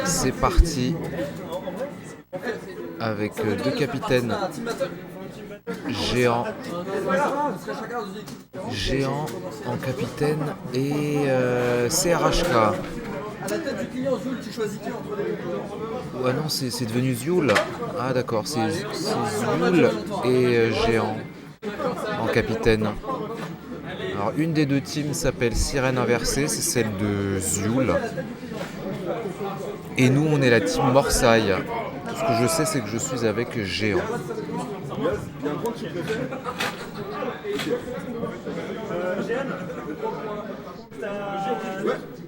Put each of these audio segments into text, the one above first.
C'est parti avec deux capitaines géants en capitaine et CRHK. À la tête du client, Zul, tu choisis qui entre les deux? Ouais, non, c'est devenu Zioul. Ah d'accord, c'est Zioul et géant en capitaine. Alors une des deux teams s'appelle Sirène Inversée, c'est celle de Zioul. Et nous on est la team Morsaille. Tout ce que je sais c'est que je suis avec géant.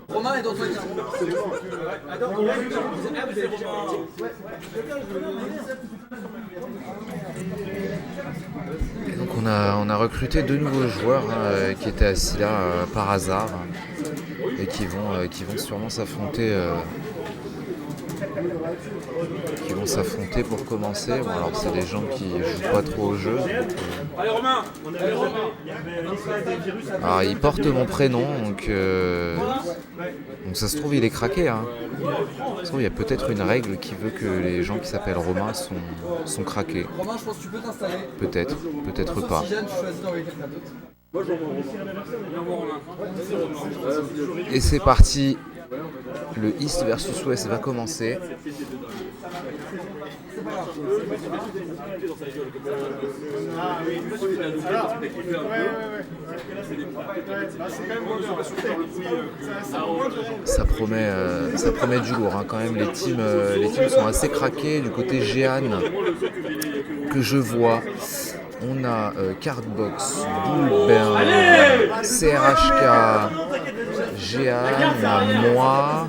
Romain est dans ton équipe. Et donc on a recruté deux nouveaux joueurs qui étaient assis là par hasard et qui vont sûrement s'affronter pour commencer. Bon, alors c'est des gens qui jouent pas trop au jeu. Allez Romain. Alors il porte mon prénom donc ça se trouve il est craqué. Hein. Ça se trouve il y a peut-être une règle qui veut que les gens qui s'appellent Romain sont craqués. Romain, je pense que tu peux t'installer. Peut-être Sauf pas. Si Jeanne, tu choisis d'envoyer quelqu'un d'autre. Et c'est parti. Le East versus West va commencer. Ça promet du lourd hein, quand même. Les teams sont assez craqués du côté Jeanne que je vois. On a Cardbox, Bullburn, CRHK, Jeanne, on a moi.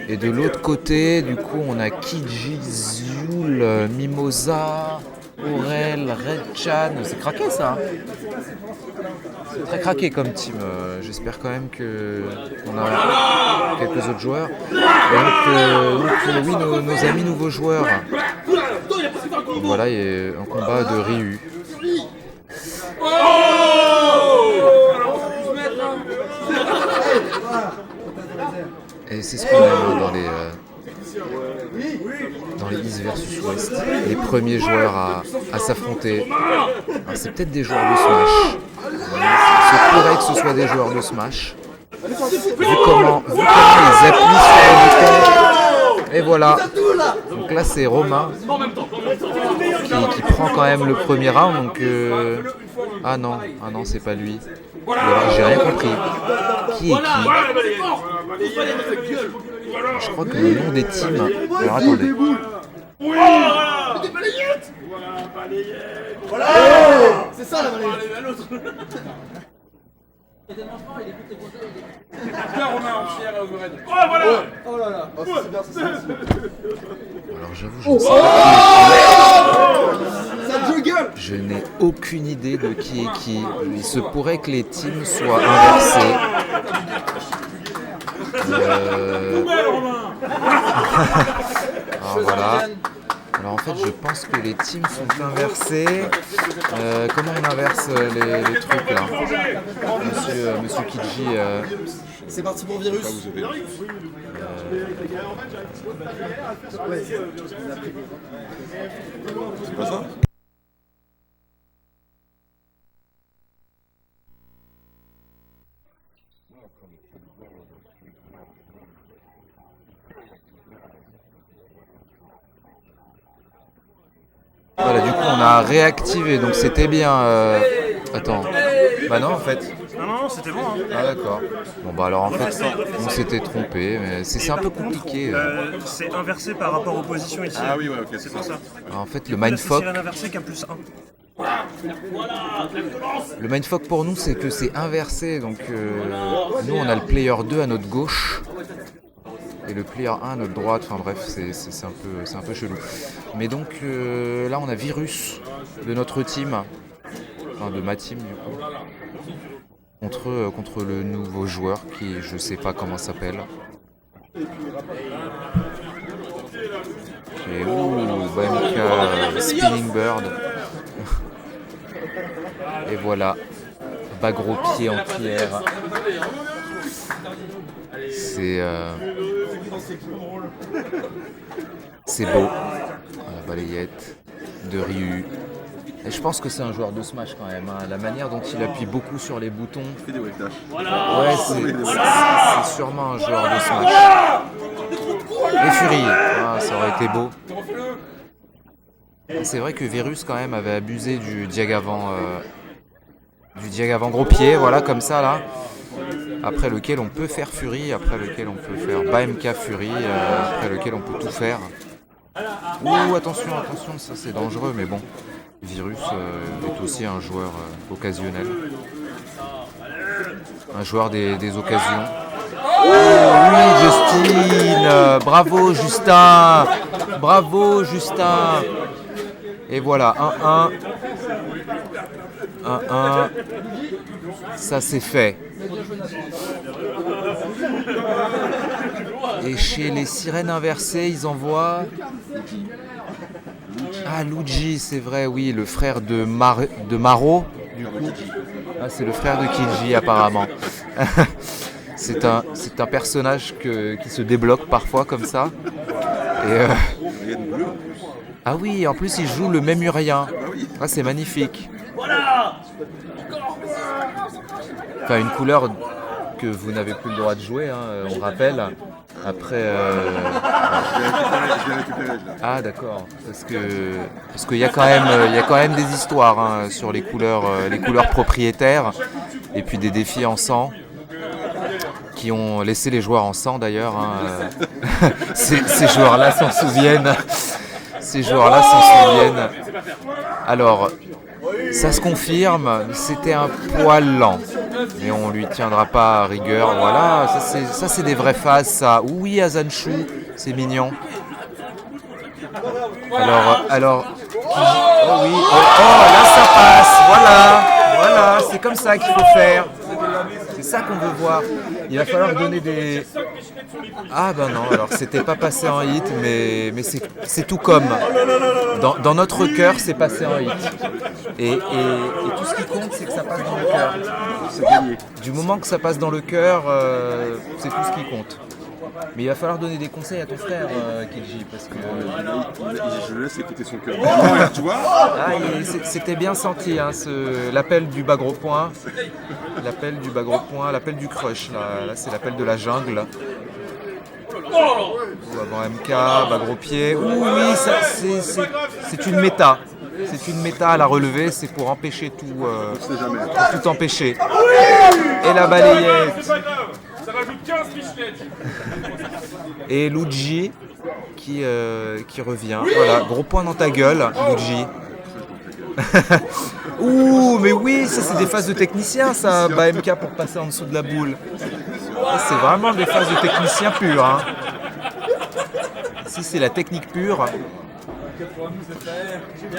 Et de l'autre côté, du coup, on a Kiji, Zioul, Mimosa, Aurel, Redchan. C'est craqué ça. C'est très craqué comme team. J'espère quand même qu'on a quelques autres joueurs. Et donc oui, nos amis nouveaux joueurs. Donc voilà, il y a un combat de Ryu. Et c'est ce qu'on aime dans les East versus West. Les premiers joueurs à s'affronter. Alors, c'est peut-être des joueurs de Smash. Il se pourrait que ce soit des joueurs de Smash. Vu comment ils appuient sur le bouton. Et voilà. Donc là c'est Romain qui prend quand même le premier round. Donc ah non c'est pas lui. Alors, j'ai rien compris. Qui est qui? Je crois que le nom des teams. Alors attendez. C'est ça la balayette. Romain en fier à Overhead. Oh voilà. Oh là là. C'est bien, c'est ça. Alors j'avoue, je ne sais pas Ça juggle. je n'ai aucune idée de qui est qui. Il se pourrait que les teams soient inversés. Alors voilà. Alors en fait je pense que les teams sont inversés. Comment on inverse les trucs là? Monsieur Kiji. C'est parti pour Virus. C'est pas ça? Voilà, du coup on a réactivé, donc c'était bien. Attends. Bah non en fait. Non, c'était bon. Hein. Ah d'accord. Bon bah alors en fait on s'était trompé, mais c'est un peu compliqué. C'est inversé par rapport aux positions ici. Ah oui, ouais, ok, C'est pour ça. En fait le Là, c'est mindfuck. sirène inversée qui a plus 1. Le mindfuck pour nous c'est que c'est inversé, donc nous on a le player 2 à notre gauche et le player 1 à notre droite, enfin bref c'est un peu chelou. Mais donc là on a Virus de notre team, enfin de ma team du coup, contre le nouveau joueur qui je sais pas comment s'appelle. Et BMK Spinning Bird. Et voilà, Bagro pied en pierre. C'est beau. La balayette de Ryu. Et je pense que c'est un joueur de Smash quand même. Hein. La manière dont il appuie beaucoup sur les boutons. Il fait des wave dash. Ouais, c'est sûrement un joueur de Smash. Et Fury. Ah, ça aurait été beau. C'est vrai que Virus quand même avait abusé du diag avant gros pied, voilà comme ça là. Après lequel on peut faire Fury, après lequel on peut faire BMK Fury, après lequel on peut tout faire. Ouh, attention, ça c'est dangereux, mais bon. Virus est aussi un joueur occasionnel. Un joueur des occasions. Oh oui, Justine, bravo Justin. Bravo Justin. Et voilà, 1-1. Ça c'est fait. Et chez les sirènes inversées, ils envoient... Ah, Luigi, c'est vrai, oui, le frère de Maro, du coup. Ah, c'est le frère de Kiji, apparemment. C'est un personnage qui se débloque parfois comme ça. Et, ah oui, en plus, il joue le même Urien. Ah, c'est magnifique. Enfin, une couleur que vous n'avez plus le droit de jouer, hein, on rappelle. Après, Je l'ai récupéré, là. ah d'accord, parce qu'il y a quand même des histoires hein, sur les couleurs propriétaires et puis des défis en sang qui ont laissé les joueurs en sang d'ailleurs. Hein. Ces joueurs-là s'en souviennent. Alors, ça se confirme, c'était un poil lent. Mais on lui tiendra pas à rigueur, voilà, ça c'est des vraies phases ça. Oui, Azanshu, c'est mignon. Alors, oh oui, oh là ça passe, voilà, c'est comme ça qu'il faut faire. C'est ça qu'on veut voir. Il va falloir donner des... Ah ben non, alors c'était pas passé en hit, mais c'est tout comme. Dans notre cœur, c'est passé en hit. Et tout ce qui compte, c'est que ça passe dans le cœur. C'est gagné. Du moment que ça passe dans le cœur, c'est tout ce qui compte. Mais il va falloir donner des conseils à ton frère, Kiji, parce que... Je le laisse écouter son cœur. Ouais, tu vois. Ah, c'était bien senti, hein, l'appel du bas gros point. L'appel du crush, là c'est l'appel de la jungle. Ou avant MK, bas gros pied. Oui, c'est une méta. C'est une méta à la relever, c'est pour empêcher tout, pour tout empêcher. Et la balayette. Ça rajoute 15 fichettes. Et Luigi qui revient. Voilà, gros point dans ta gueule, Luigi. Ouh, mais oui, ça c'est des phases de technicien, ça, BMK pour passer en dessous de la boule. Ça, c'est vraiment des phases de technicien pur. Hein. Si c'est la technique pure.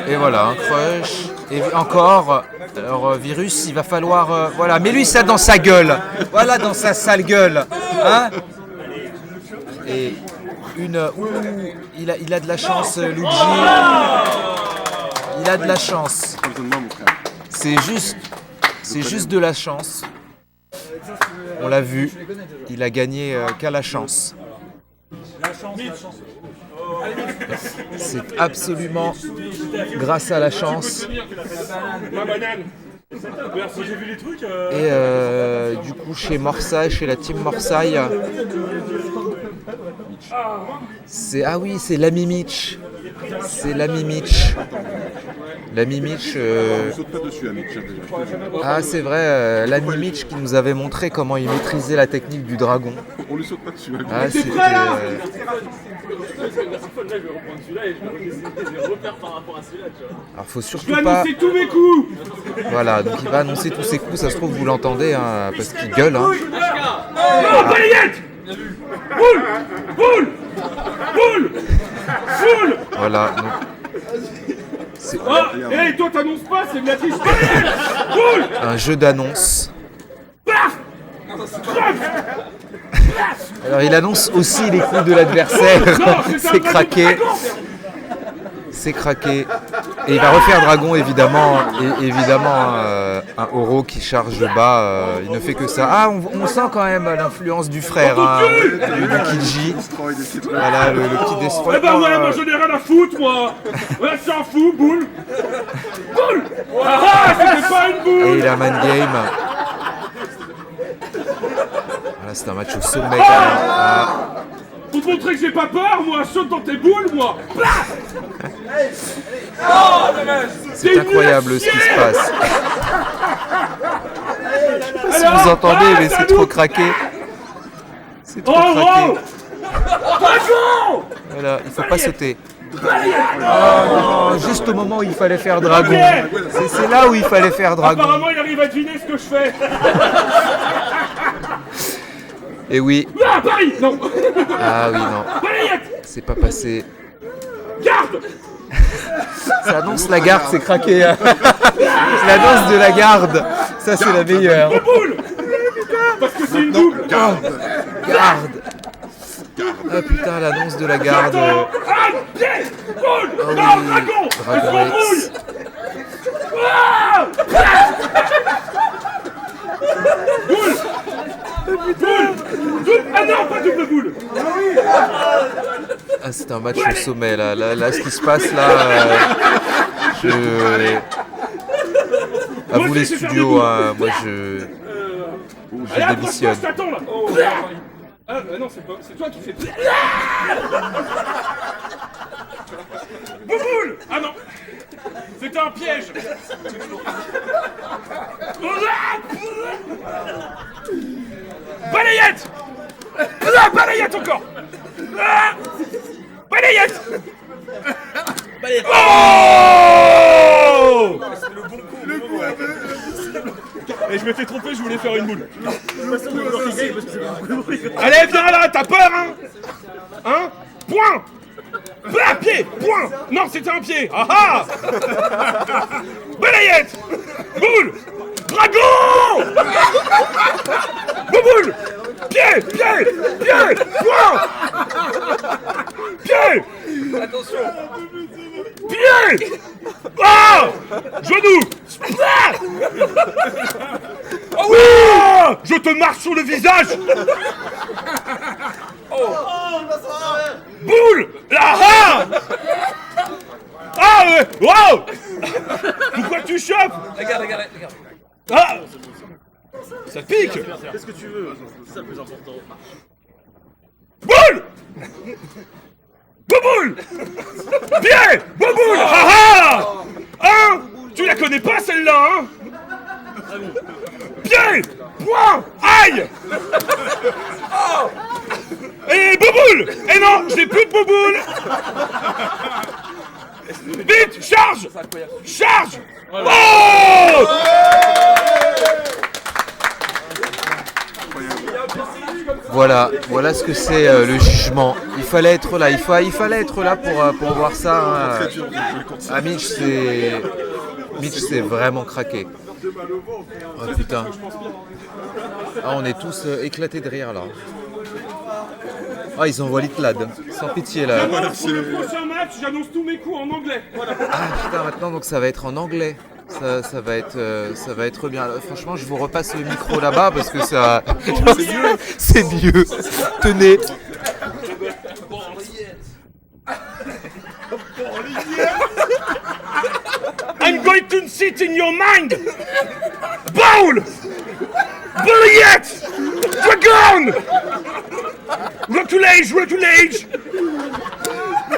Et voilà, un crush. Et encore, alors Virus, il va falloir... voilà, mets-lui ça dans sa gueule. Voilà, dans sa sale gueule. Hein? Et une... il a de la chance, Luigi. Il a de la chance. Pas besoin de moi, mon frère. C'est juste de la chance. On l'a vu. Il a gagné qu'à la chance. C'est absolument grâce à la chance. Et du coup chez Morsay, chez la team Morsay, c'est c'est l'ami Mitch. C'est l'ami Mitch. L'ami Mitch. On saute pas dessus, Amit. Ah c'est vrai, l'ami Mitch qui nous avait montré comment il maîtrisait la technique du dragon. On lui saute pas dessus, Amit. Ah c'était. Alors faut surtout pas. Tous mes coups. Voilà, donc il va annoncer tous ses coups, ça se trouve vous l'entendez hein, parce qu'il gueule. Hein. Oh, balayette. Boule. Voilà. Donc, Oh, hey, toi t'annonces pas, c'est de la triche. Boule. un jeu d'annonce. Alors il annonce aussi les coups de l'adversaire. C'est craqué. c'est craqué. Et il va refaire dragon, évidemment. Et évidemment, un Oro qui charge bas, il ne fait que ça. Ah, on sent quand même l'influence du frère, hein, du Kiji. Voilà, le petit destroy. Eh ben ouais, moi j'en ai rien à foutre, moi. Ouais, je s'en fous, boule. Boule. Ah, c'était pas une Et boule. la man game. Voilà, c'est un match au sommet. Quand même. Pour te montrer que j'ai pas peur, moi, saute dans tes boules, moi. C'est incroyable ce qui se passe. Je sais pas si vous entendez, mais c'est trop craqué. C'est trop craqué. Dragon. Voilà, il faut pas sauter. Oh, non, juste au moment où il fallait faire dragon. C'est là où il fallait faire dragon. Apparemment, il arrive à deviner ce que je fais. Et oui. Ah, Paris. Non. Ah oui, non. Balayette. C'est pas passé. Garde. Ça annonce la garde, c'est craqué. Hein. La danse de la garde. Ça, c'est la meilleure. Boule. Parce que c'est une double. Garde. Ah putain, l'annonce de la garde. Ah, pied. Boule. Ah oui, Non, dragon. Elle Dragon s'embrouille. X. Ah. Boule. Boule. Ah non, pas double boule. Ah, c'est un match au sommet là. Là, ce qui se passe là. Je. À vous les studios, hein, moi je. Allez, Je démissionne. approche-toi, je t'attends là. Ah non, c'est toi qui fais. Bouboule. Ah non. C'était un piège. Balayette. Balayette encore. Balayette. Oh. Et je m'étais trompé, je voulais faire une boule. Allez, viens là, t'as peur, hein? Hein? Point! Ah, pied! Point! Non, c'était un pied! Ah ah! Balayette! Boule! Dragon! Boule! Pied! Pied! Pied! Point! Pied! Attention. Pied! Ah! Genou! Ah! Oh oui! Je te marche sur le visage! Boule! Ah ah! Ah ouais! Wow! Pourquoi tu chopes? Regarde. Ah! Ça pique! Qu'est-ce que tu veux? C'est ça le plus important. Boule! Bouboule! Pied! Bouboule! Ah ah! Hein? Tu la connais pas celle-là, hein? Pied! Point! Aïe! Et bouboule! Et non, j'ai plus de bouboule! Vite! Charge! Charge! Oh! Voilà ce que c'est le jugement. Il fallait être là, il fallait être là pour voir ça. Hein. Ah, Mitch c'est vraiment craqué. Oh putain. Ah, on est tous éclatés de rire là. Ah, ils envoient l'Itlad, sans pitié là. Pour le prochain match, j'annonce tous mes coups en anglais. Voilà. Ah putain, maintenant donc ça va être en anglais. Ça va être bien. Franchement, je vous repasse le micro là-bas parce que ça. C'est mieux. Tenez. I'm going to sit in your mind! Bowl! Balayette! Dragon! Roculage!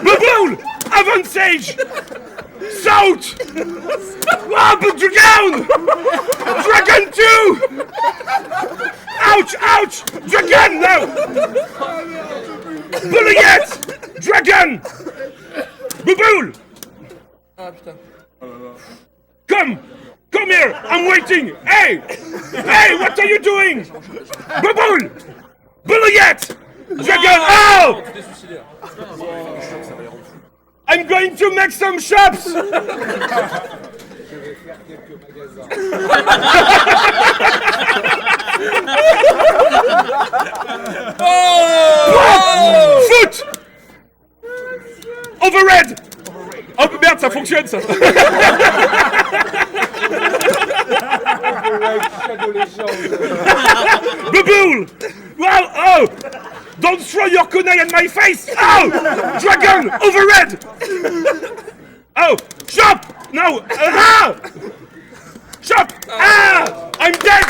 Bowl! Avansage! South! Ah, but Dragon! Dragon 2! Ouch! Dragon now! Balayette! Dragon! Bowl! Come here! I'm waiting! Hey, what are you doing? Boule! Balayette! Dragon! Oh! I'm going to make some shops! Foot! Overhead! Oh merde, ça fonctionne ça. The bull! Wow, oh! Don't throw your kunai at my face! Oh! Dragon! Overhead! Oh! Chop! No! Ah! Chop! Ah! I'm dead!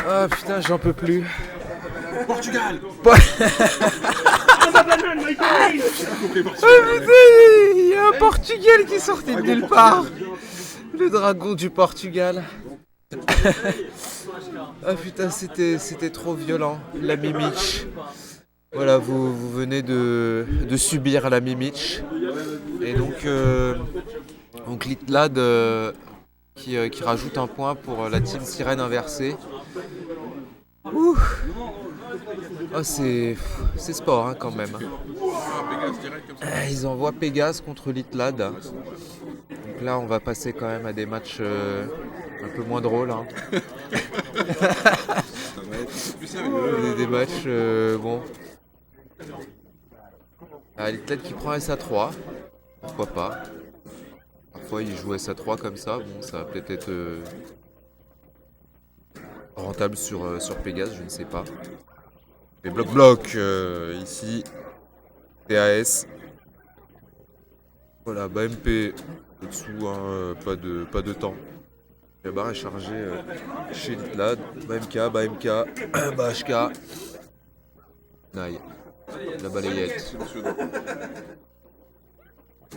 Ah putain, j'en peux plus. Portugal. Ah putain, il y a un Portugal qui sortait de nulle part. Le dragon du Portugal. Ah putain, c'était trop violent. La Mimic. Voilà, vous venez de subir la Mimic. Et donc Litlad qui rajoute un point pour la team sirène inversée. Ouh. Oh, c'est sport hein, quand même. Ils envoient Pégase contre Litlad. Donc là, on va passer quand même à des matchs un peu moins drôles. Hein. des matchs bon. Litlad qui prend SA3. Pourquoi pas. Parfois, il joue SA3 comme ça. Bon, ça va peut-être être rentable sur Pégase, je ne sais pas. Les bloc ici, TAS. Voilà, MP au-dessous, hein, pas de temps. La barre est chargée chez Litlad. BMK, HK. Naï. La balayette.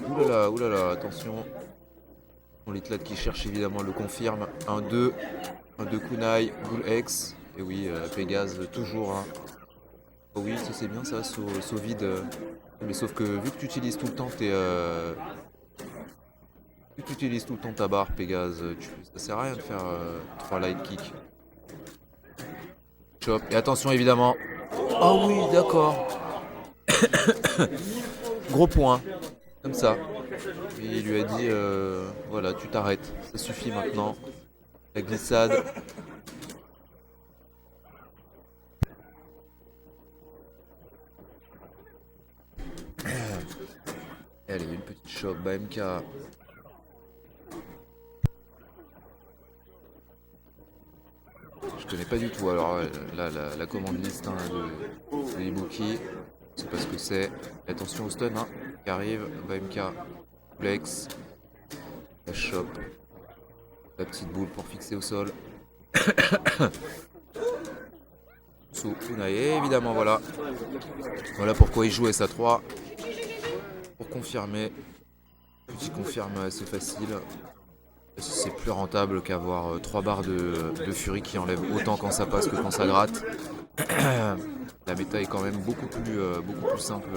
Oulala, attention. Litlad qui cherche évidemment le confirme. 1-2 kunai, boule X. Et oui, Pégase toujours. Hein. Oh oui, ça c'est bien ça, saut vide. Mais sauf que vu que tu utilises tout le temps ta barre Pégase, ça sert à rien de faire 3 light kicks. Chop. Et attention évidemment. Oh oui, d'accord. Gros point. Comme ça. Et il lui a dit voilà, tu t'arrêtes. Ça suffit maintenant. La glissade. Allez, une petite chope, BMK. Je connais pas du tout. Alors là, la commande liste hein, de Ibuki. Je sais pas ce que c'est. Attention au stun hein, qui arrive. BMK, flex. La chope. La petite boule pour fixer au sol. Sous Kunai, évidemment, voilà. Voilà pourquoi il joue SA3. Pour confirmer. Petit confirme assez facile. C'est plus rentable qu'avoir 3 barres de furie qui enlèvent autant quand ça passe que quand ça gratte. La méta est quand même beaucoup plus simple.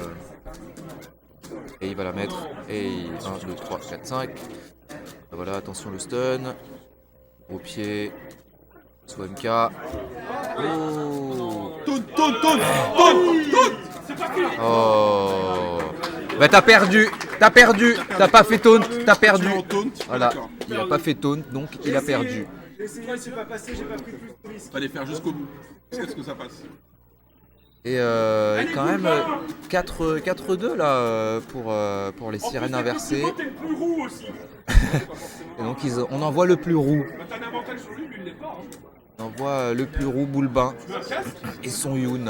Et il va la mettre. Et 1, 2, 3, 4, 5. Voilà, attention le stun. Au pied. Sous MK. Oh. Oh. Bah t'as perdu, t'as pas fait taunt, t'as perdu. Voilà, il a pas fait taunt, donc il a perdu. Fallait faire jusqu'au bout. Qu'est-ce que ça passe? Et quand même 4-2 là pour les sirènes inversées. Et donc on envoie le plus roux. On envoie le plus roux Boulbin et son Yoon.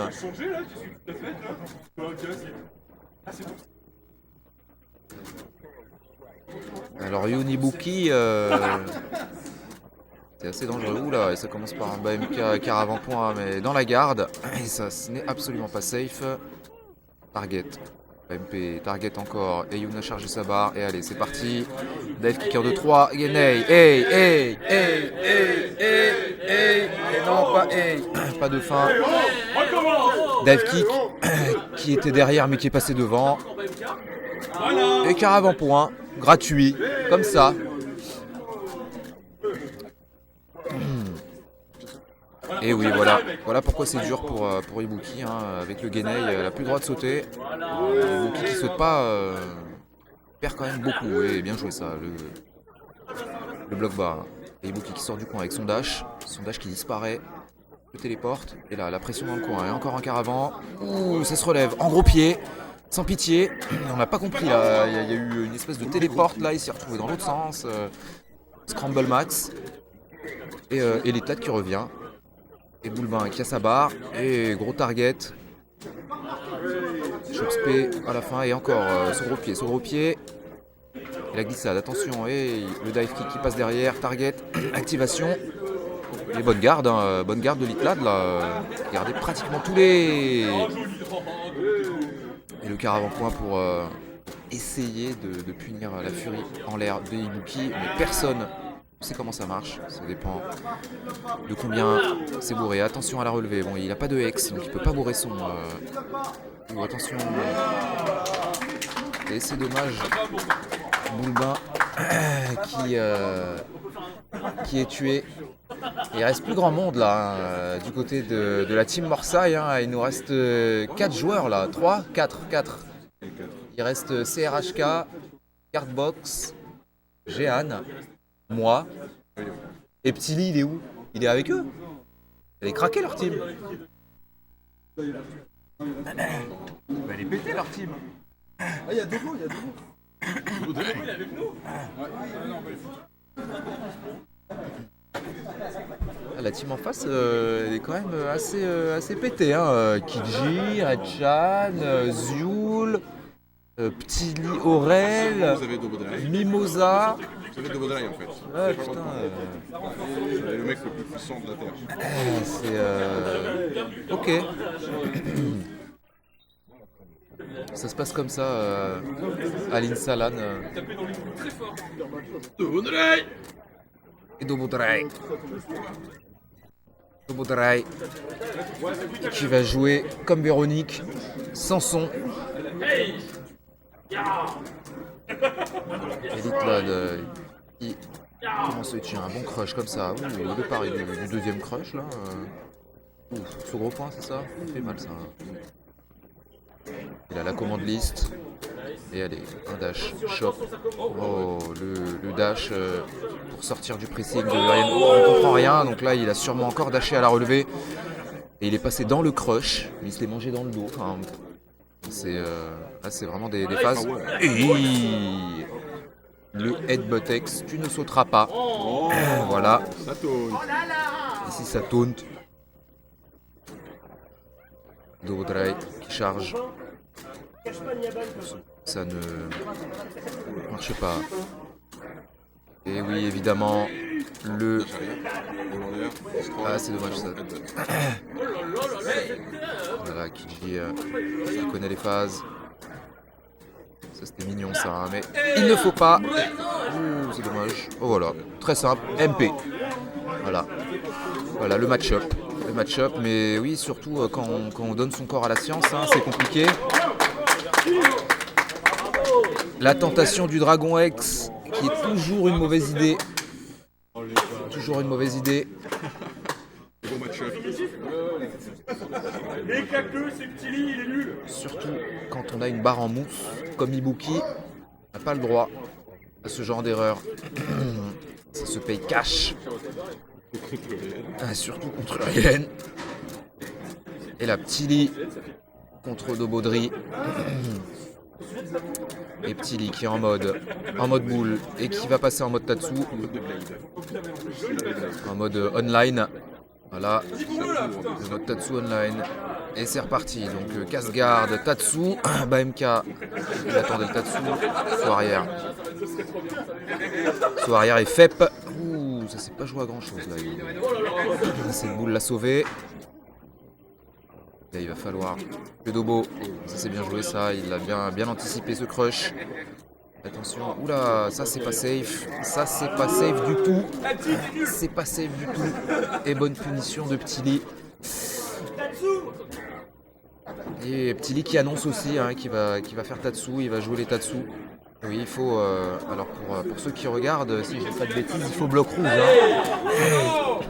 Alors Yunibuki, c'est assez dangereux. Oula, et ça commence par un BMK car avant-point, mais dans la garde. Et ça, ce n'est absolument pas safe. Target. MP, target encore. Et Yoon a chargé sa barre. Et allez, c'est parti. Dive kicker de 3. Genei. Hey. Et non, pas hey. Pas de fin. Dive kick qui était derrière mais qui est passé devant. Et car avant-point. Gratuit. Comme ça. Et oui, voilà pourquoi c'est dur pour Ibuki, hein. Avec le Genei, elle a plus le droit de sauter. Ibuki qui saute pas perd quand même beaucoup. Et bien joué ça, le bloc bas. Et Ibuki qui sort du coin avec son dash qui disparaît. le téléporte. Et là, la pression dans le coin. Et encore un caravan. Ouh, ça se relève. En gros pied. Sans pitié. On n'a pas compris là. Il y a eu une espèce de téléporte là. Il s'est retrouvé dans l'autre sens. Scramble Max. Et l'état qui revient. Et Boulbin qui a sa barre. Et gros target. Chopspé à la fin. Et encore ce gros pied. Et la glissade, attention, et le dive kick qui passe derrière, target, activation. Et bonne garde de Litlad là, gardez pratiquement tous les... Et le caravan-point pour essayer de punir la furie en l'air de Ibuki, mais personne ne sait comment ça marche, ça dépend de combien c'est bourré. Attention à la relevée, bon il n'a pas de hex, donc il peut pas bourrer son... attention, et c'est dommage. Boulbin qui est tué. Il reste plus grand monde là du côté de la team Morsaille. Il nous reste 4 joueurs là. 3, 4. Il reste CRHK, Cardbox, Jehan, moi. Et Ptili, il est où? Il est avec eux? Elle est craquée leur team. Elle est pétée leur team. Ah, il y a deux mots. La team en face, elle est quand même assez pétée. Kiji, Redchan, Zioul, Ptili, Aurel, Mimosa. Vous avez Dobodrai en fait. Ouais, putain. C'est le mec le plus puissant de la Terre. C'est... Ok. Ça se passe comme ça à l'Insalan. Et Dobodrai qui va jouer comme Véronique, sans son. Elite là, il commence à tirer un bon crush comme ça. Ouh, au départ du deuxième crush là. Ce gros point, c'est ça? Ça fait mal ça. Il a la commande liste. Et allez, un dash, shop. Oh, le dash pour sortir du pressing de Ryan. On ne comprend rien, donc là il a sûrement encore dashé à la relevée. Et il est passé dans le crush, mais il se l'est mangé dans le dos. Enfin, c'est vraiment des phases. Et le headbutt X, tu ne sauteras pas. Voilà. Ça tourne. Ici ça taunt. Dobodrai qui charge. Ça ne marche pas. Et oui, évidemment, le... Ah, c'est dommage ça. Voilà, Kiji, il connaît les phases. Ça, c'était mignon ça, mais il ne faut pas. Ouh, c'est dommage. Oh voilà, très simple, MP. Voilà le match-up. Mais oui, surtout quand on donne son corps à la science, c'est compliqué. La tentation du Dragon X, qui est toujours une mauvaise idée. Gros match-up. Surtout quand on a une barre en mousse, comme Ibuki, on n'a pas le droit à ce genre d'erreur. Ça se paye cash. Surtout contre Rielen. Et la Ptili contre Dobodri. Et Ptili qui est en mode boule et qui va passer en mode Tatsu. En mode online. Voilà. Le mode Tatsu online. Et c'est reparti. Donc casse-garde, Tatsu, BMK. Il attendait le Tatsu. Saut arrière et FEP. Ouh, ça s'est pas joué à grand chose là. Cette boule l'a sauvé. Là, il va falloir que Dobo, ça c'est bien joué ça, il a bien anticipé ce crush. Attention, oula, ça c'est pas safe du tout. Et bonne punition de Ptili. Et Ptili qui annonce aussi qui va faire Tatsu, il va jouer les Tatsu. Oui, il faut, alors pour ceux qui regardent, si je ne fais pas de bêtises, il faut bloc rouge.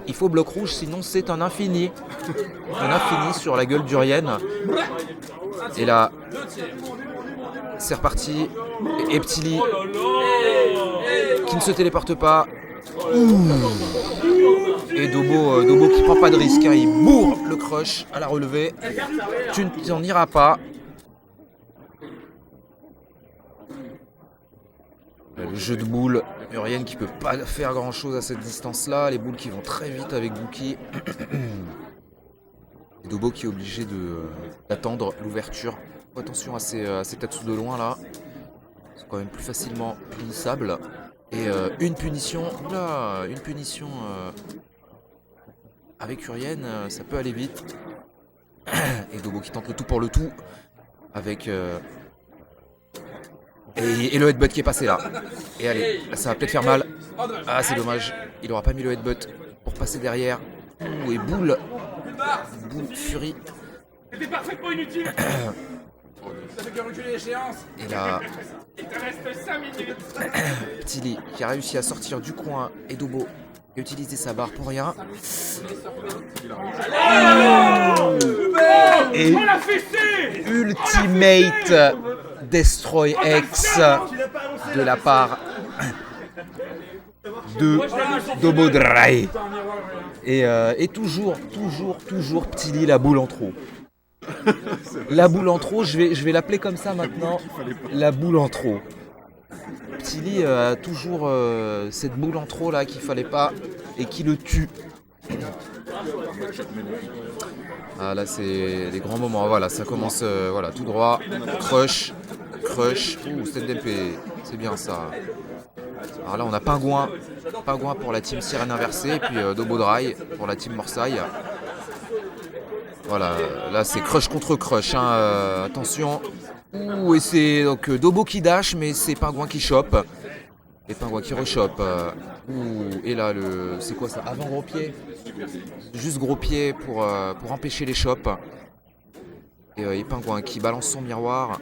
Il faut bloc rouge, sinon c'est un infini. Un infini sur la gueule d'Urien. Et là, c'est reparti. Et Ptili, qui ne se téléporte pas, Et Dobo qui prend pas de risque, hein, il bourre le crush à la relevée. Tu n'en iras pas. Le jeu de boules, Urien qui peut pas faire grand chose à cette distance là, les boules qui vont très vite avec Buki. Et Dobo qui est obligé d'attendre l'ouverture. Attention à ces tatous de loin là, c'est quand même plus facilement punissables. Et une punition, avec Urien, ça peut aller vite. Et Dobo qui tente le tout pour le tout avec et le headbutt qui est passé là. Et allez, ça va peut-être faire mal. Ah, c'est dommage, il aura pas mis le headbutt pour passer derrière. Ouh, et boule Fury. C'était parfaitement inutile. Ça fait que reculer l'échéance. Et là, Il te reste 5 minutes. Tilly qui a réussi à sortir du coin et Dobo a utilisé sa barre pour rien. Et On l'a fessé. Ultimate Destroy X de la part de Dobo Dry. Et toujours Ptili la boule en trop. La boule en trop, je vais l'appeler comme ça maintenant. La boule en trop. Ptili a toujours cette boule en trop là qu'il fallait pas et qui le tue. Ah là c'est les grands moments, voilà ça commence voilà tout droit, crush, stand MP, c'est bien ça. Alors là on a Pingouin pour la team Sirène Inversée et puis Dobo Dry pour la team Morsaille. Voilà, là c'est crush contre crush, hein, attention. Ouh, et c'est donc Dobo qui dash mais c'est Pingouin qui chope. Et Pingouin qui rechoppe. Et là c'est quoi ça? Avant gros pied? Juste gros pied pour empêcher les chops. Et Pingouin qui balance son miroir.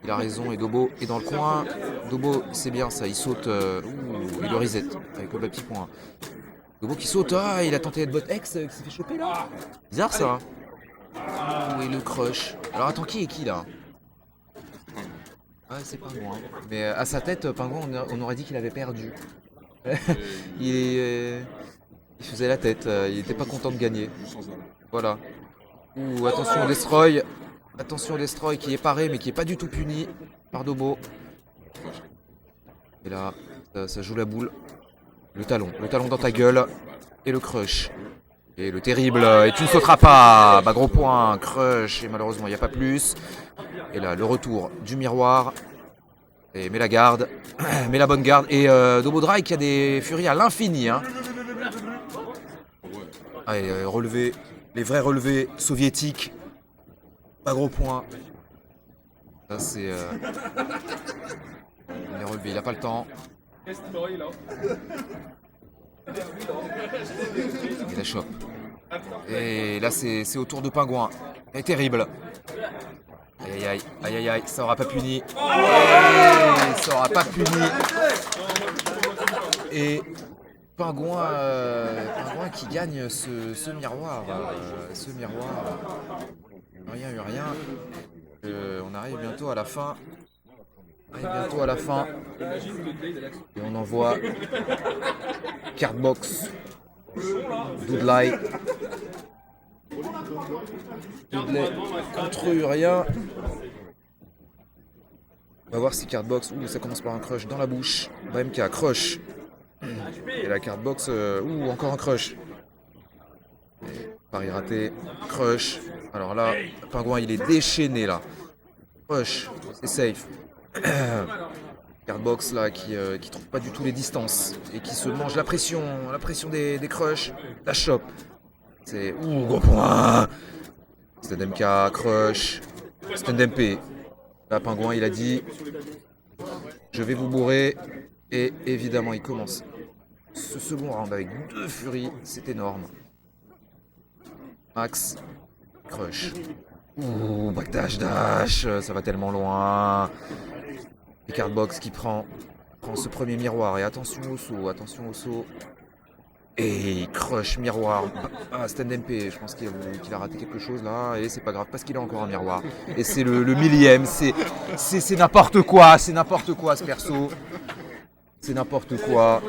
Il a raison et Dobo est dans le coin. Dobo c'est bien ça, il saute. Il le reset avec le petit point. Dobo qui saute, il a tenté headbutt X qui s'est fait choper là. Bizarre ça. Et le crush. Alors attends, qui est qui là? Ah c'est Pingouin. Mais à sa tête, Pingouin on aurait dit qu'il avait perdu. Il faisait la tête, il était pas content de gagner. Voilà. Ouh, attention Destroy. Attention Destroy qui est paré mais qui est pas du tout puni par Dobo. Et là, ça joue la boule. Le talon dans ta gueule. Et le crush. Et le terrible, et tu ne sauteras pas. Bah gros point, crush, et malheureusement il n'y a pas plus. Et là, le retour du miroir. Et met la garde, met la bonne garde. Et Dobo Dry qui a des furies à l'infini. Hein. Allez, relevé, les vrais relevés soviétiques. Pas gros point. Ça c'est... les relevés, il n'a pas le temps. Il la chope. Et là c'est au tour de Pingouin. Elle est terrible. Aïe, ça aura pas puni. Ça aura pas puni. Et Pingouin qui gagne ce miroir. Rien. On arrive bientôt à la fin. Et on envoie Cardbox, Dudley contre Urien. On va voir si Cardbox, ça commence par un crush dans la bouche. MK crush. Et la Cardbox, encore un crush. Pari raté, crush. Alors là, Pingouin il est déchaîné là. Crush, c'est safe. Cardbox là qui trouve pas du tout les distances et qui se mange la pression des crushs, la chope. C'est gros point. Stand MK, crush, stand MP. Là Pingouin il a dit je vais vous bourrer et évidemment il commence ce second round avec 2 furies, c'est énorme. Max, crush. Backdash, dash, ça va tellement loin. Et Cardbox qui prend ce premier miroir. Et attention au saut. Et il crush miroir. Stand MP, je pense qu'il a raté quelque chose là. Et c'est pas grave parce qu'il a encore un miroir. Et c'est le millième. C'est n'importe quoi. C'est n'importe quoi ce perso. C'est n'importe quoi.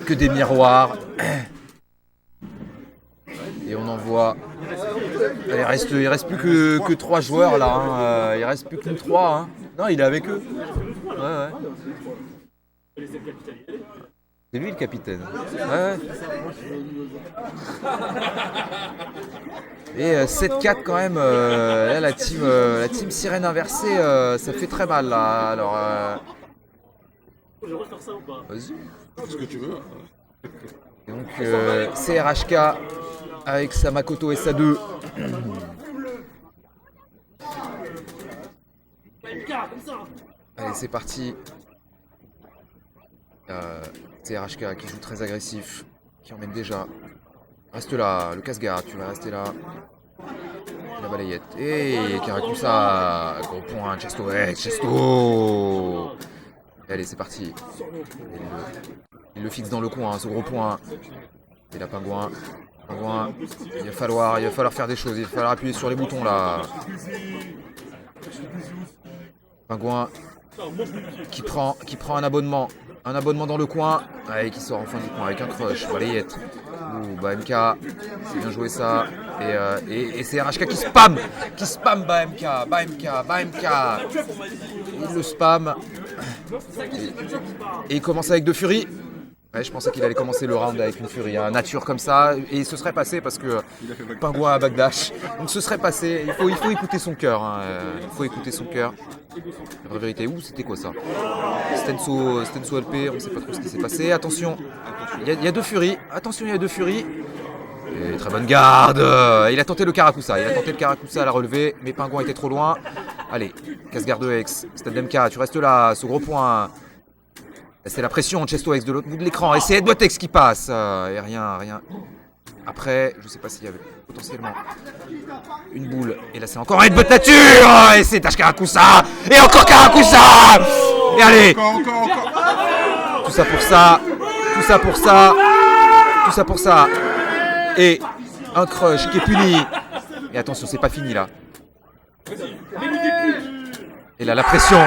que des miroirs. Et on en voit. Il reste plus que 3 joueurs là. Hein. Il reste plus que nous 3. Hein. Non, il est avec eux. Ouais. C'est lui le capitaine. Ouais. Et 7-4 quand même. Là, la team sirène inversée, ça fait très mal là. Alors. J'ai le droit de faire ça ou pas? Vas-y, fais ce que tu veux. Donc CRHK avec sa Makoto SA2. Allez, c'est parti. CRHK qui joue très agressif, qui emmène déjà. Reste là, le casse-garde, tu vas rester là. La balayette. Et Karakusa, gros point, Chesto, Chesto. Allez, c'est parti. Il le fixe dans le coin, ce gros point. Et la pingouin. Il va falloir faire des choses, il va falloir appuyer sur les boutons là. Pingouin qui prend un abonnement dans le coin. Allez, qui sort enfin du coin avec un crush, balayette. Ouh, BMK, c'est bien joué ça. Et c'est RHK qui spam BMK. Il le spam. Et il commence avec 2 furies. Ouais, je pensais qu'il allait commencer le round avec une furie, hein, nature comme ça, et il se serait passé parce que pingouin à backdash. Donc ce serait passé, il faut écouter son cœur, hein, il faut écouter son cœur. La vraie vérité, c'était quoi ça? Stenso LP, on ne sait pas trop ce qui s'est passé. Attention, il y a 2 furies, attention, il y a 2 furies. Et très bonne garde, il a tenté le Karakusa, à la relever, mais pingouin était trop loin. Allez, casse-garde X, Stade MK, tu restes là, ce gros point. C'est la pression, Chesto X de l'autre bout de l'écran, et c'est Edbotex qui passe, et rien. Après, je sais pas s'il y avait potentiellement une boule, et là c'est encore un Edbot nature, et c'est Tash Karakusa, et encore Karakusa, et allez, tout ça pour ça, et un crush qui est puni, et attention, c'est pas fini là. Et là la pression,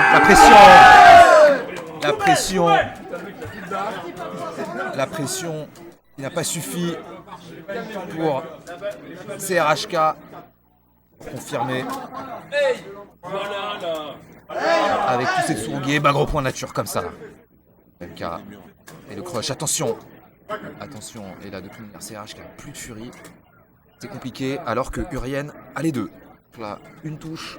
il n'a pas suffi pour CRHK pour confirmer avec tous ces Tsurugi, gros point nature comme ça. MK et le crush, attention, et là de toute manière CRHK a plus de furie, c'est compliqué alors que Urien a les deux. Là, une touche.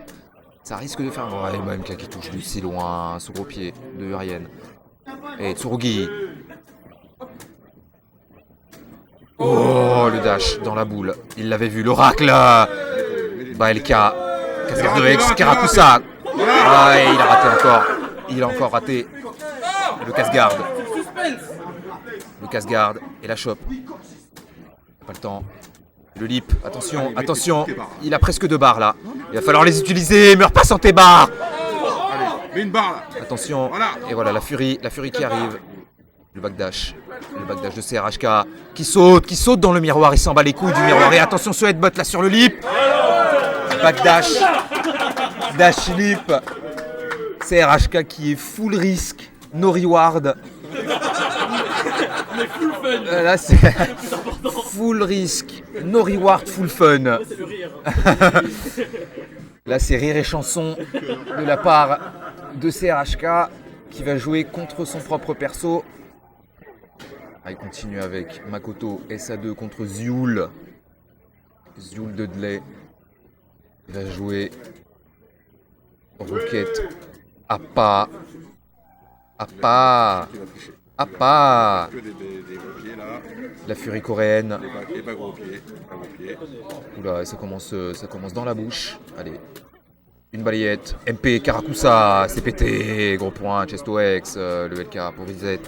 Ça risque de faire... Ouais, MK qui touche de si loin, ce gros pied de Urien. Et Tsurugi. Oh, le dash dans la boule. Il l'avait vu, l'oracle. LK. Casse-garde de X, Karakusa. Ah, et il a raté encore. Il a encore raté. Le casse-garde. Et la chope. Pas le temps. Le lip, attention, il a presque 2 barres là. Il va falloir les utiliser, meurs pas sans tes barres. Allez, mets une barre là. Attention, et voilà la furie qui arrive. Le backdash de CRHK qui saute dans le miroir, il s'en bat les couilles du miroir. Et attention ce headbutt là sur le lip. Backdash, dash lip. CRHK qui est full risque, no reward. Là c'est full risque, no reward, full fun. Là c'est rire et chanson de la part de CRHK qui va jouer contre son propre perso. Ah, il continue avec Makoto SA2 contre Zioul Dudley. Il va jouer Rocket Appa. La furie coréenne. Et pas gros pied. Oula, ça commence dans la bouche. Allez. Une balayette. MP, Karakusa, c'est pété. Gros point, Chesto X, le LK pour Reset.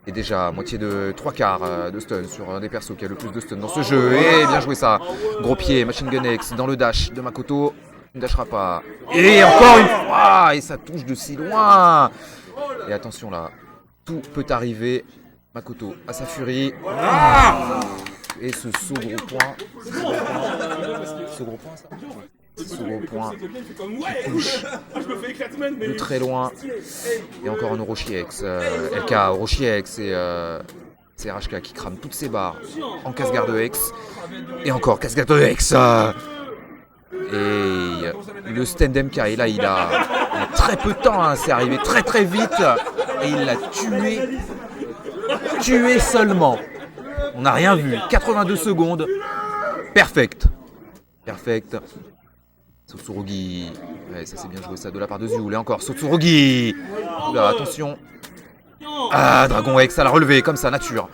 Et déjà, moitié de 3/4 de stun sur un des persos qui a le plus de stun dans ce jeu. Et bien joué ça. Gros pied, Machine Gun X dans le dash de Makoto. Il ne dashera pas. Et encore une fois. Et ça touche de si loin. Et attention là. Tout peut arriver. Makoto à sa furie. Et ce saut gros point. Ce gros point qui touche de très loin. Et encore un Orochi X. LK, Orochi X et CRHK qui crame toutes ses barres en casse-garde X. Et encore casse-garde X. Et le stand MK, et là il a très peu de temps, hein, c'est arrivé très très vite. Et il l'a tué seulement. On n'a rien vu. 82 secondes. Perfect. Sotsurugi. Ouais, ça c'est bien joué ça de la part de Zul. Et encore Sotsurugi. Oula, attention. Ah, Dragon X à la relevée, comme ça, nature.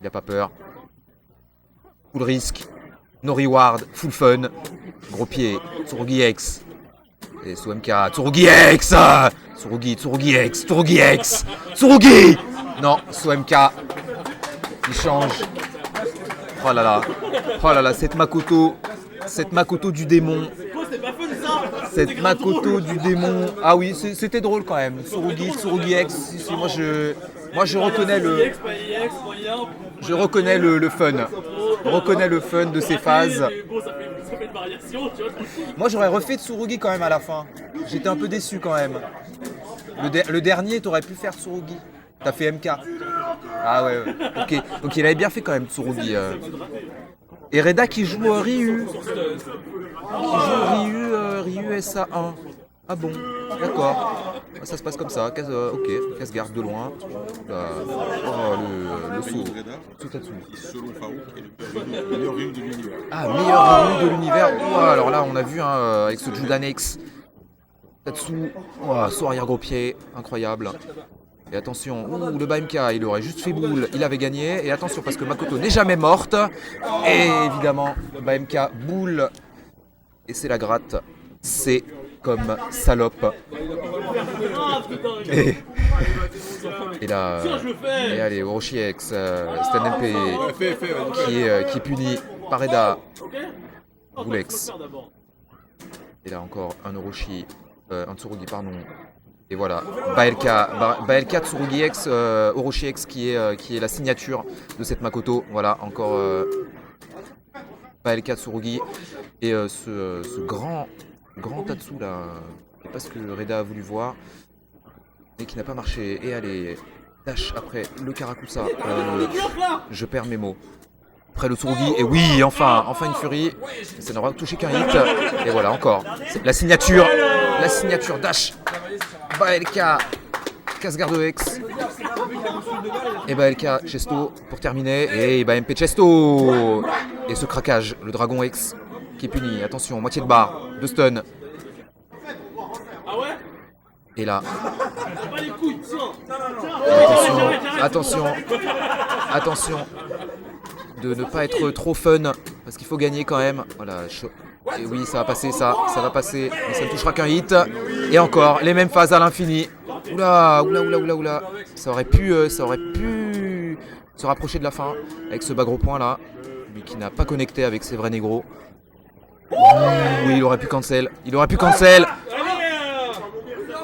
Il a pas peur. Full risque. No reward. Full fun. Gros pied. Tsurugi X. Et sous MK. Tsurugi X. Tsurugi X. Tsurugi X. Tsurugi. Non, sous MK. Il change. Oh là là, cette Makoto du démon. Cette Makoto du démon. Ah oui, c'était drôle quand même. Tsurugi X. Moi je reconnais le. Je reconnais le fun. Je reconnais le fun de ces phases. Moi j'aurais refait Tsurugi quand même à la fin. J'étais un peu déçu quand même. Le dernier, t'aurais pu faire Tsurugi. T'as fait MK. Ah ouais. Ok, donc il avait bien fait quand même Tsurugi. Et Reda qui joue Ryu. Ryu SA1. Ah bon, d'accord. Ça se passe comme ça. Ok, casse-garde de loin. Le saut. Sotatsu. Selon Farouk, est le meilleur Ryu de l'univers. Ah, meilleur Ryu de l'univers. Alors là, on a vu avec ce Judan X. Tatsu. Saut arrière gros pied. Incroyable. Et attention, le BMK, il aurait juste fait boule, il avait gagné. Et attention, parce que Makoto n'est jamais morte. Et évidemment, BMK, boule. Et c'est la gratte. C'est comme salope. Et là, et allez, Orochi X, Stan MP, qui est puni par Reda. Boulex. Et là encore un Orochi, un Tsurugi, pardon. Et voilà, Baelka Tsurugi X, Orochi X qui est la signature de cette Makoto. Voilà, encore Baelka Tsurugi. Et ce grand Tatsu là, c'est pas ce que Reda a voulu voir, mais qui n'a pas marché. Et allez, dash après le Karakusa. Je perds mes mots. Après le Tsurugi, et oui, enfin une furie. Ça n'aura touché qu'un hit. Et voilà, encore. La signature dash. Baelka, casse-garde X. Et Baelka, Chesto pour terminer. Et MP Chesto. Et ce craquage, le Dragon X qui est puni. Attention, moitié de barre, de stun. Et là. Attention. De ne pas être trop fun. Parce qu'il faut gagner quand même. Voilà, et oui, ça va passer, ça va passer, mais ça ne touchera qu'un hit. Et encore, les mêmes phases à l'infini. Oula. Ça aurait pu se rapprocher de la fin avec ce bas gros point là. Lui qui n'a pas connecté avec ses vrais négros. Oui, il aurait pu cancel.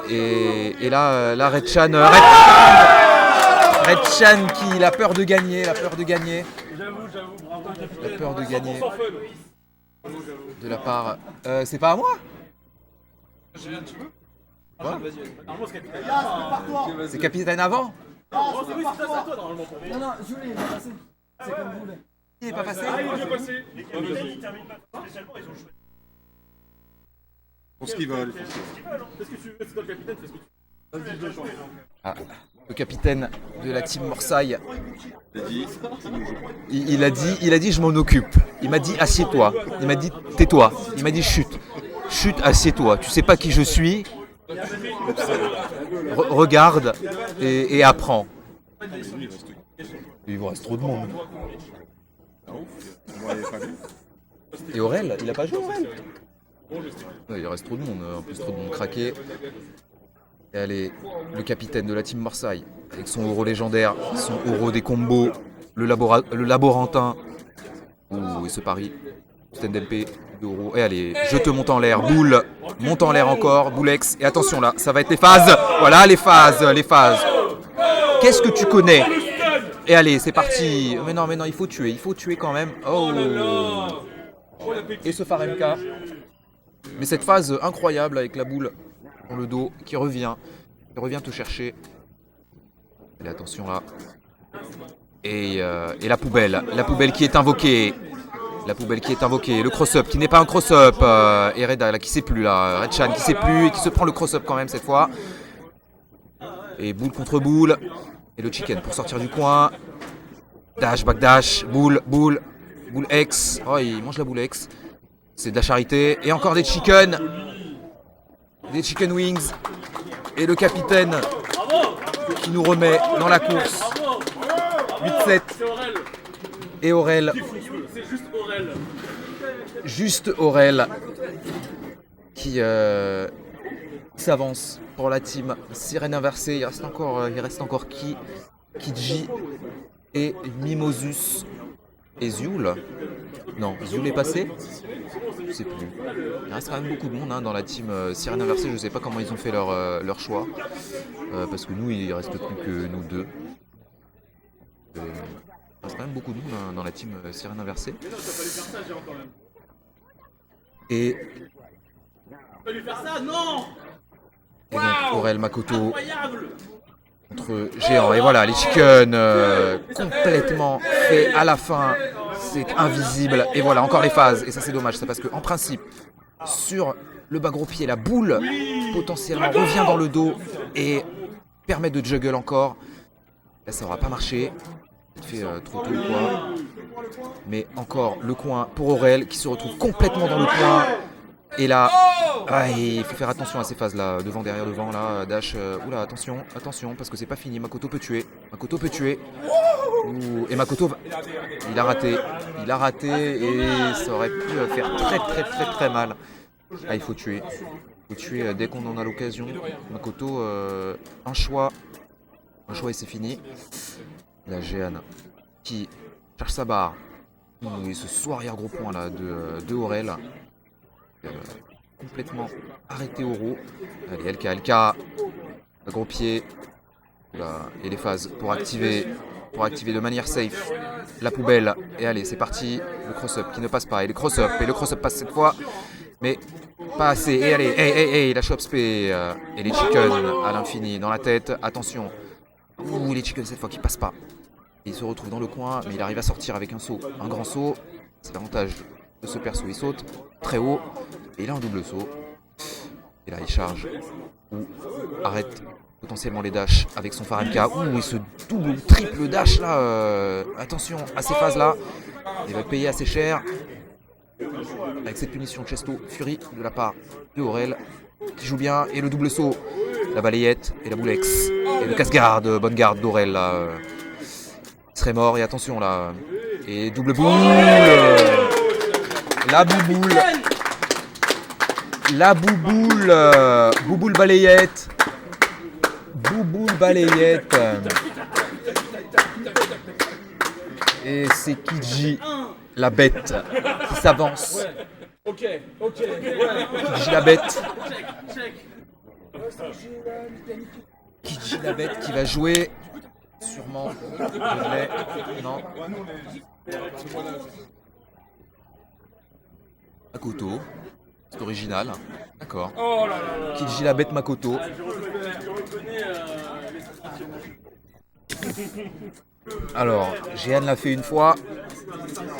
Et là, Red Chan qui a peur de gagner. La peur de gagner. De la part. C'est pas à moi? C'est capitaine avant? Non, Julie, il est passé. C'est comme vous voulez. Il est pas passé? Les capitaines, ils terminent pas spécialement, ils ont choisi. Pour ce qu'ils veulent. Qu'est-ce que tu veux? C'est toi le capitaine, fais ce que tu veux. Le capitaine de la team Morsaille. Il a dit je m'en occupe. Il m'a dit assieds-toi. Il m'a dit tais-toi. Il m'a dit chute, assieds-toi. Tu sais pas qui je suis. Regarde et apprends. Il vous reste trop de monde. Et Aurel, il a pas joué Aurel? Ouais, il reste trop de monde, en plus trop de monde craqué. Et allez, le capitaine de la team Marseille, avec son euro légendaire, son euro des combos, le laborantin. Ouh, et ce pari, stand MP, euro. Et allez, je te monte en l'air, boule, monte en l'air encore, boulex. Et attention là, ça va être les phases. Voilà les phases. Qu'est-ce que tu connais? Et allez, c'est parti. Mais non, il faut tuer quand même. Oh. Et ce phare MK. Mais cette phase incroyable avec la boule dans le dos qui revient te chercher. Allez, attention là. Et la poubelle qui est invoquée. La poubelle qui est invoquée, le cross-up qui n'est pas un cross-up. Et Reda là qui sait plus là. Redchan qui sait plus et qui se prend le cross-up quand même cette fois. Et boule contre boule. Et le chicken pour sortir du coin. Dash, backdash, boule X. Oh, il mange la boule X. C'est de la charité. Et encore des chicken. Des chicken wings. Et le capitaine qui nous remet dans la course. 8-7. Et Aurel. Juste Aurel. Qui s'avance pour la team Sirène Inversée. Il reste encore Kidji et Mimosus et Zioul. Non, Zioul est passé. Je sais plus. Il reste quand même beaucoup de monde dans la team Sirène Inversée. Je sais pas comment ils ont fait leur choix. Parce que nous, il reste plus que nous deux. Il reste quand même beaucoup de monde dans la team Sirène Inversée. Et donc Aurel Makoto contre Géant. Et voilà, les chickens complètement faits à la fin. C'est invisible. Et voilà, encore les phases. Et ça, c'est dommage. C'est parce qu'en principe, sur le bas gros pied, la boule potentiellement revient dans le dos et permet de juggle encore. Là, ça n'aura pas marché. Fait trop tôt ou quoi. Mais encore le coin pour Aurel qui se retrouve complètement dans le coin. Et là, il faut faire attention à ces phases là, devant, derrière, devant, là, dash, oula, attention, parce que c'est pas fini, Makoto peut tuer, et Makoto, il a raté, et ça aurait pu faire très mal. Ah, il faut tuer dès qu'on en a l'occasion. Makoto, un choix et c'est fini. La Jeanne qui cherche sa barre, et ce saut arrière gros point là de Aurel. Complètement arrêté au roue. Allez, LK, le gros pied. Là, et les phases pour activer de manière safe la poubelle. Et allez, c'est parti. Le cross-up qui ne passe pas. Et le cross-up passe cette fois. Mais pas assez. Et allez, la chop spé. Et les chickens à l'infini dans la tête. Attention. Ouh, les chickens cette fois qui passent pas. Et il se retrouve dans le coin. Mais il arrive à sortir avec un saut. Un grand saut. C'est l'avantage de ce perso, il saute très haut et il a un double saut et là il charge ou arrête potentiellement les dashs avec son Farenka et ce double ou triple dash là, attention à ces phases là, il va payer assez cher avec cette punition Chesto Fury de la part de Aurel qui joue bien et le double saut, la balayette et la boule X et le casse-garde, bonne garde d'Aurel là, il serait mort et attention là, et double boule. La bouboule balayette. Et c'est Kidji, la bête, qui s'avance. Kidji la bête. Kidji la bête qui va jouer. Sûrement. Non. Makoto, c'est original, d'accord. Kidji la bête Makoto. Alors, Jeanne l'a fait une fois,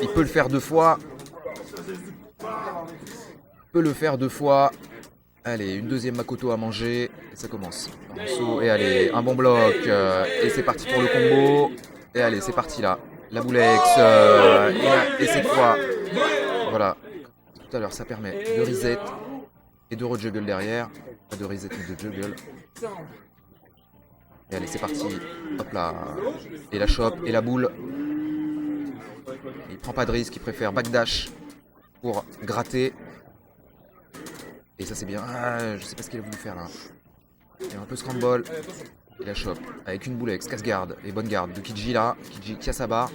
il peut le faire deux fois. Allez, une deuxième Makoto à manger, et ça commence. Et allez, un bon bloc, et c'est parti pour le combo. Et allez, c'est parti là. La boulex, et cette fois, voilà. Tout à l'heure, ça permet de reset et de rejuggle derrière. Pas de reset mais de juggle. Et allez, c'est parti. Hop là. Et la chope et la boule. Il prend pas de risque, il préfère backdash pour gratter. Et ça, c'est bien. Ah, je sais pas ce qu'il a voulu faire là. Il y a un peu scramble. Et la chope avec une boule avec casse-garde et bonne garde de Kidji là. Kidji qui a sa barre.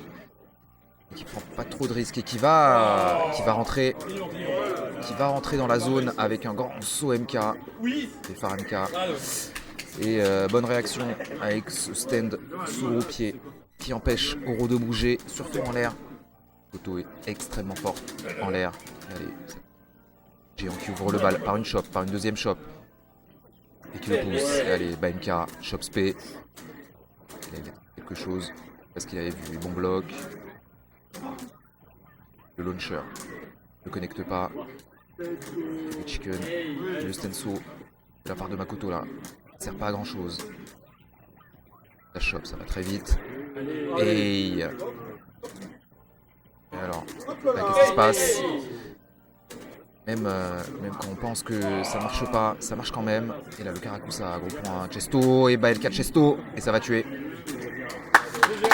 Qui prend pas trop de risques et qui va rentrer dans la zone avec un grand saut MK et Farenka et bonne réaction avec ce stand sous le pied qui empêche Oro de bouger, surtout en l'air. Koto est extrêmement forte en l'air. Allez, Géant qui ouvre le bal par une chope, par une deuxième chope et qui le pousse. Et allez, BMK, chop spé. Il y a quelque chose. Parce qu'il avait vu les bons blocs. Le launcher ne connecte pas. Le chicken, le stenso de la part de Makoto là, ça sert pas à grand chose. La shop, ça va très vite. Et alors, là, qu'est-ce qui se passe? Même quand on pense que ça marche pas, ça marche quand même. Et là, le Karakusa, gros point, Chesto, et Baelka Chesto, et ça va tuer.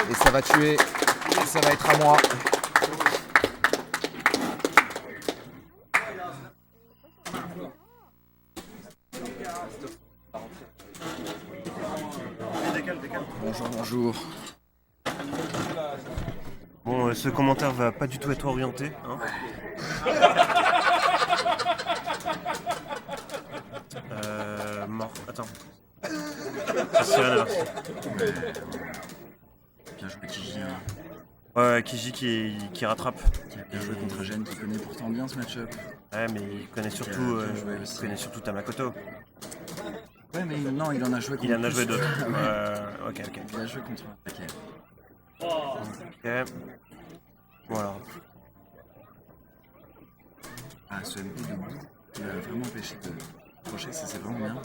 Et ça va tuer, et ça va être à moi. Bonjour, bonjour. Bon, ce commentaire va pas du tout être orienté. Hein. Mort. Attends. Ça c'est rien à voir. Bien joué Kiji. Ouais, Kiji qui rattrape. Qui a bien joué contre Gênes, qui connaît pourtant bien ce match-up. Ouais, mais il connaît surtout Tamakoto. Ouais, mais non, il en a joué contre. Il en a joué d'autres. Ok. Il a joué contre. Ok. Voilà. Ah, ce MP de bout, il a vraiment empêché de approcher, ça c'est vraiment bien.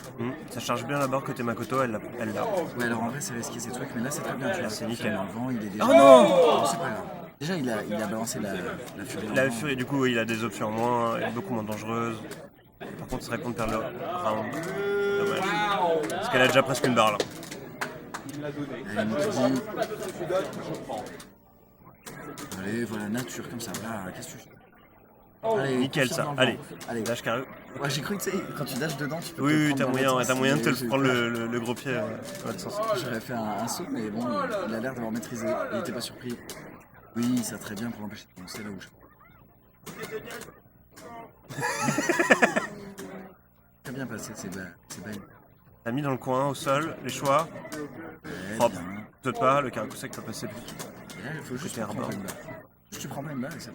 Ça charge bien la barre côté Makoto, elle l'a. Ouais, alors en vrai, c'est risqué ces trucs, mais là c'est très bien. Tu vois, c'est nickel. Avant, il est déjà. Oh non! C'est pas grave. Déjà, il a balancé la furie. La furie, du coup, il a des options en moins, elle est beaucoup moins dangereuse. Par contre, ce serait contre perdre le round. Dommage. Parce qu'elle a déjà presque une barre là. Allez, voilà, nature comme ça. Voilà, qu'est-ce que tu fais? Allez, nickel ça, allez. Dash carré. Ouais, j'ai cru que tu sais, quand tu dashes dedans, tu peux. Oui, t'as moyen de te prendre le gros pied dans l'autre sens. J'aurais fait un saut, mais bon, il a l'air d'avoir maîtrisé. Il était pas surpris. Oui, ça très bien pour l'empêcher de foncer là où je. Très bien passé, c'est bien. T'as mis dans le coin, au sol, les choix. Propre. Saute pas, le Karakusa qui peut passer plus. Là, il faut juste prendre une balle. Juste tu prends pas une balle et ça.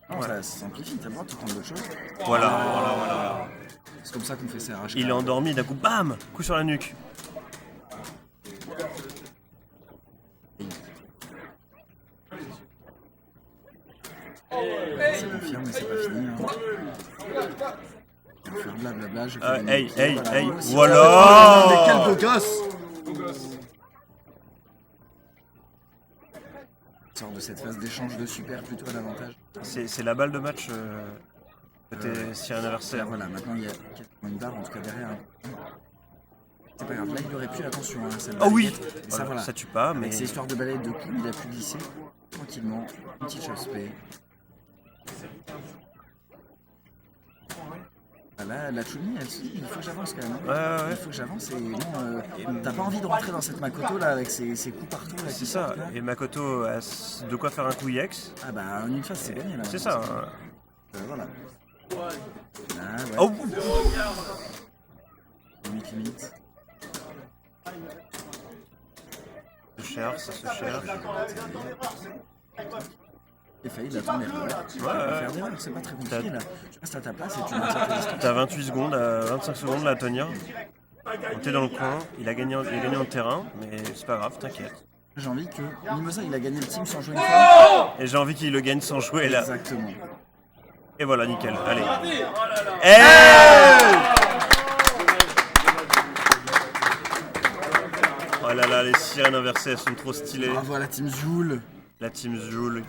Non, ça simplifie, t'as le droit de te prendre d'autres choses. Voilà. C'est comme ça qu'on fait CRH. Il est endormi, d'un coup, bam! Coup sur la nuque. C'est confirme, mais c'est pas fini. Je vais faire blablabla. Hey, voilà! Mais quel beau gosse! Sort de cette phase d'échange de super plutôt à l'avantage. C'est la balle de match côté Siren adversaire. Voilà, maintenant il y a une barre en tout cas derrière. C'est pas grave, là il aurait pu, attention, hein, ça oui! Ça, voilà. Ça tue pas, mais. Avec ces histoires de balais de coups, il a pu glisser tranquillement. Une petite chose spé. Là, la Chumi, elle se dit, il faut que j'avance quand même. Ouais. Il faut que j'avance et bon, t'as pas envie de rentrer dans cette Makoto là avec ses coups partout. Là, c'est ça, et Makoto a de quoi faire un coup EX. Ah bah en une phase c'est gagné là. C'est ça. Voilà. Ah, ouais. Oh! Limite. Ça se cherche. J'ai failli l'attendre erreur. Faire d'erreur, c'est pas très compliqué là. Tu restes à ta place et tu maintiens ta distance. T'as 28 secondes, 25 secondes là à tenir. T'es dans le coin, il a gagné en terrain, mais c'est pas grave, t'inquiète. J'ai envie que Mimosa il a gagné le team sans jouer une fois. Et j'ai envie qu'il le gagne sans jouer là. Exactement. Et voilà, nickel, allez. Hey! Oh là là, les sirènes inversées, elles sont trop stylées. Bravo à la team Joule. La team Joule.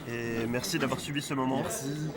Et merci d'avoir subi ce moment. Merci.